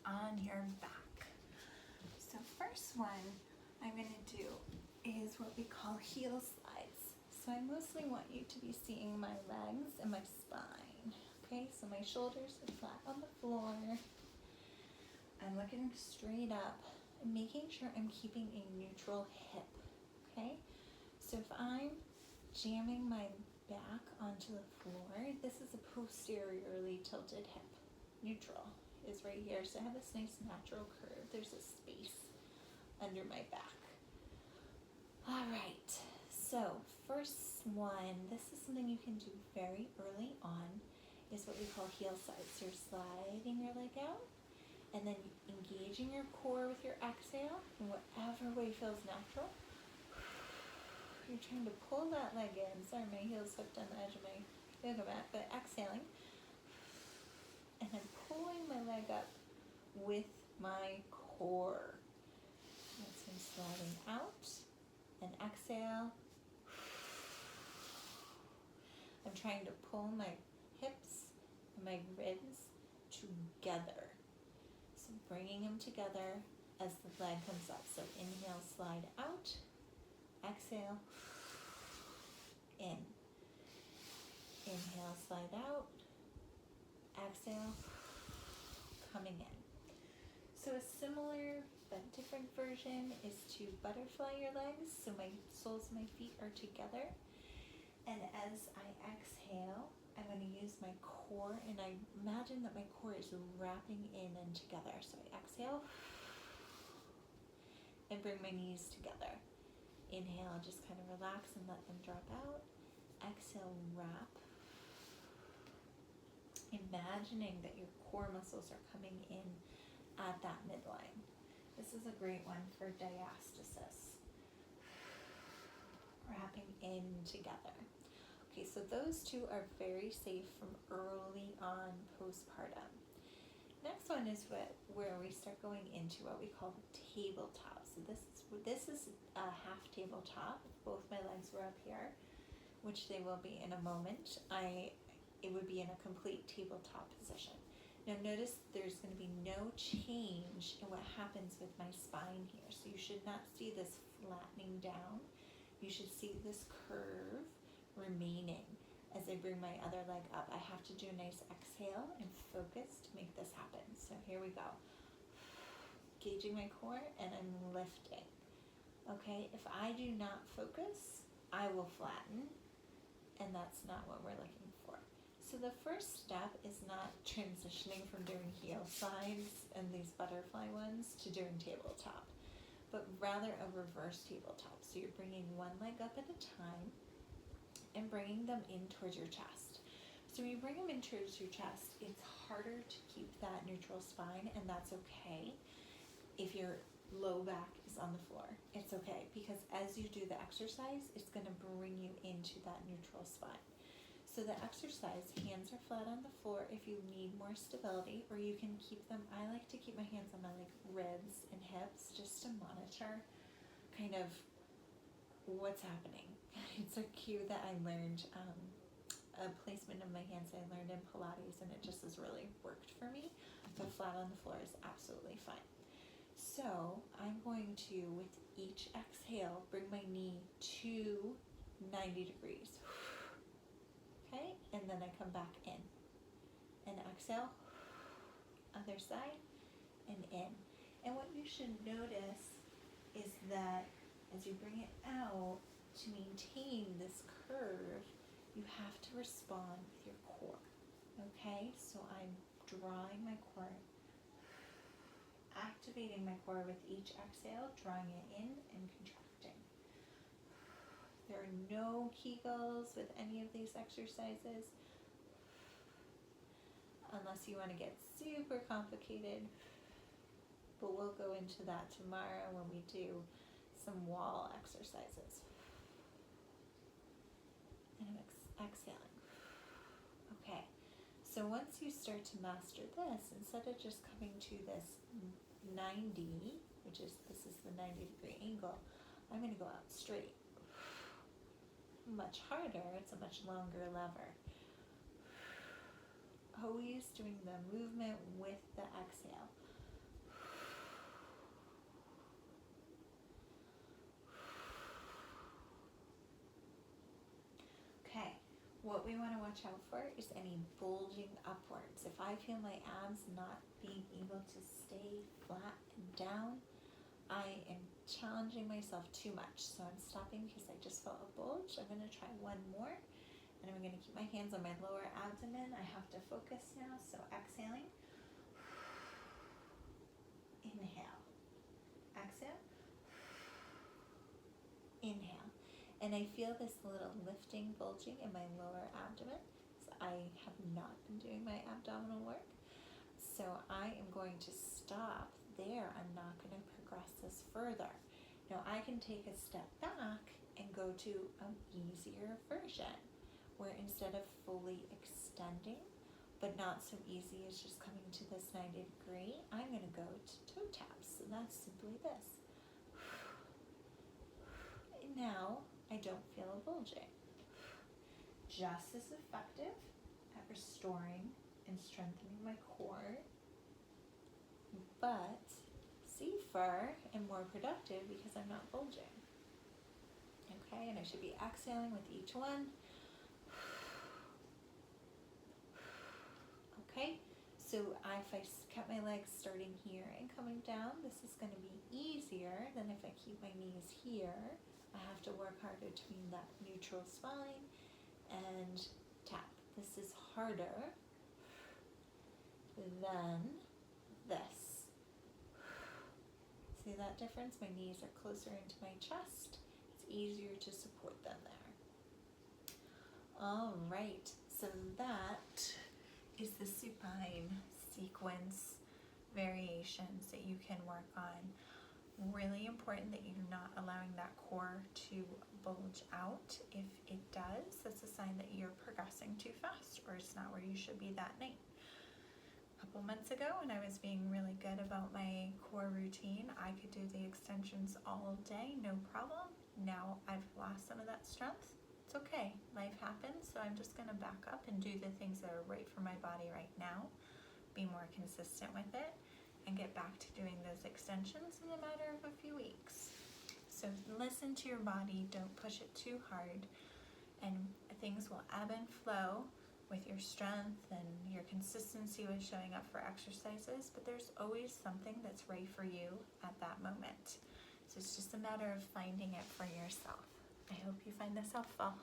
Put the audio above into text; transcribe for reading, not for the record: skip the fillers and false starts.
on your back. So first one I'm going to do is what we call heel slides. So I mostly want you to be seeing my legs and my spine. Okay, so my shoulders are flat on the floor. I'm looking straight up and making sure I'm keeping a neutral hip. Okay, so if I'm jamming my back onto the floor, this is a posteriorly tilted hip. Neutral is right here, so I have this nice natural curve. There's a space under my back. All right, so first one, this is something you can do very early on, is what we call heel slides. So you're sliding your leg out and then engaging your core with your exhale in whatever way feels natural. You're trying to pull that leg in. Sorry, my heel's hooked on the edge of my yoga mat, but exhaling. And I'm pulling my leg up with my core. That's me sliding out and exhale. I'm trying to pull my hips and my ribs together. So bringing them together as the leg comes up. So inhale, slide out. Exhale, in. Inhale, slide out. Exhale, coming in. So a similar but different version is to butterfly your legs. So my soles of my feet are together. And as I exhale, I'm going to use my core, and I imagine that my core is wrapping in and together. So I exhale and bring my knees together. Inhale, just kind of relax and let them drop out. Exhale, wrap. Imagining that your core muscles are coming in at that midline. This is a great one for diastasis. Wrapping in together. Okay, so those two are very safe from early on postpartum. Next one is where we start going into what we call tabletop. So this is a half tabletop. Both my legs were up here, which they will be in a moment. It would be in a complete tabletop position. Now notice there's going to be no change in what happens with my spine here. So you should not see this flattening down. You should see this curve remaining as I bring my other leg up. I have to do a nice exhale and focus to make this happen. So here we go. Gauging my core and I'm lifting. Okay, if I do not focus, I will flatten, and that's not what we're looking for. So the first step is not transitioning from doing heel slides and these butterfly ones to doing tabletop, but rather a reverse tabletop. So you're bringing one leg up at a time and bringing them in towards your chest. So when you bring them in towards your chest, it's harder to keep that neutral spine, and that's okay. If your low back is on the floor, it's okay, because as you do the exercise, it's going to bring you into that neutral spine. So the exercise, hands are flat on the floor if you need more stability, or you can keep them, I like to keep my hands on my ribs and hips just to monitor kind of what's happening. It's a cue that I learned, a placement of my hands I learned in Pilates, and it just has really worked for me. But flat on the floor is absolutely fine. So I'm going to, with each exhale, bring my knee to 90 degrees. Okay, and then I come back in. And exhale, other side, and in. And what you should notice is that as you bring it out, to maintain this curve, you have to respond with your core. Okay, so I'm drawing my core, activating my core with each exhale, drawing it in and contracting. There are no Kegels with any of these exercises, unless you want to get super complicated, but we'll go into that tomorrow when we do some wall exercises. And I'm exhaling. Okay, so once you start to master this, instead of just coming to this 90, this is the 90 degree angle, I'm going to go out straight. Much harder, it's a much longer lever. Always doing the movement with the exhale. what we want to watch out for is any bulging upwards. If I feel my abs not being able to stay flat and down, I am challenging myself too much. So I'm stopping because I just felt a bulge. I'm going to try one more, and I'm going to keep my hands on my lower abdomen. I have to focus now, so exhaling. Inhale. Exhale. Inhale. And I feel this little lifting, bulging in my lower abdomen. So I have not been doing my abdominal work. So I am going to stop there. I'm not going to progress this further. Now I can take a step back and go to an easier version where instead of fully extending, but not so easy as just coming to this 90 degree, I'm going to go to toe taps. So that's simply this. And now I don't feel a bulging. Just as effective at restoring and strengthening my core, but safer and more productive because I'm not bulging. Okay, and I should be exhaling with each one. Okay, so if I kept my legs starting here and coming down, this is going to be easier than if I keep my knees here. I have to work harder between that neutral spine and tap. This is harder than this. See that difference? My knees are closer into my chest. It's easier to support them there. All right, so that is the supine sequence variations that you can work on. Really important that you're not allowing that core to bulge out. If it does, that's a sign that you're progressing too fast or it's not where you should be that night. A couple months ago when I was being really good about my core routine, I could do the extensions all day, no problem. Now I've lost some of that strength. It's okay, life happens, so I'm just gonna back up and do the things that are right for my body right now, be more consistent with it, and get back to doing those extensions in a matter of a few weeks. So listen to your body, don't push it too hard, and things will ebb and flow with your strength and your consistency with showing up for exercises, but there's always something that's right for you at that moment. So it's just a matter of finding it for yourself. I hope you find this helpful.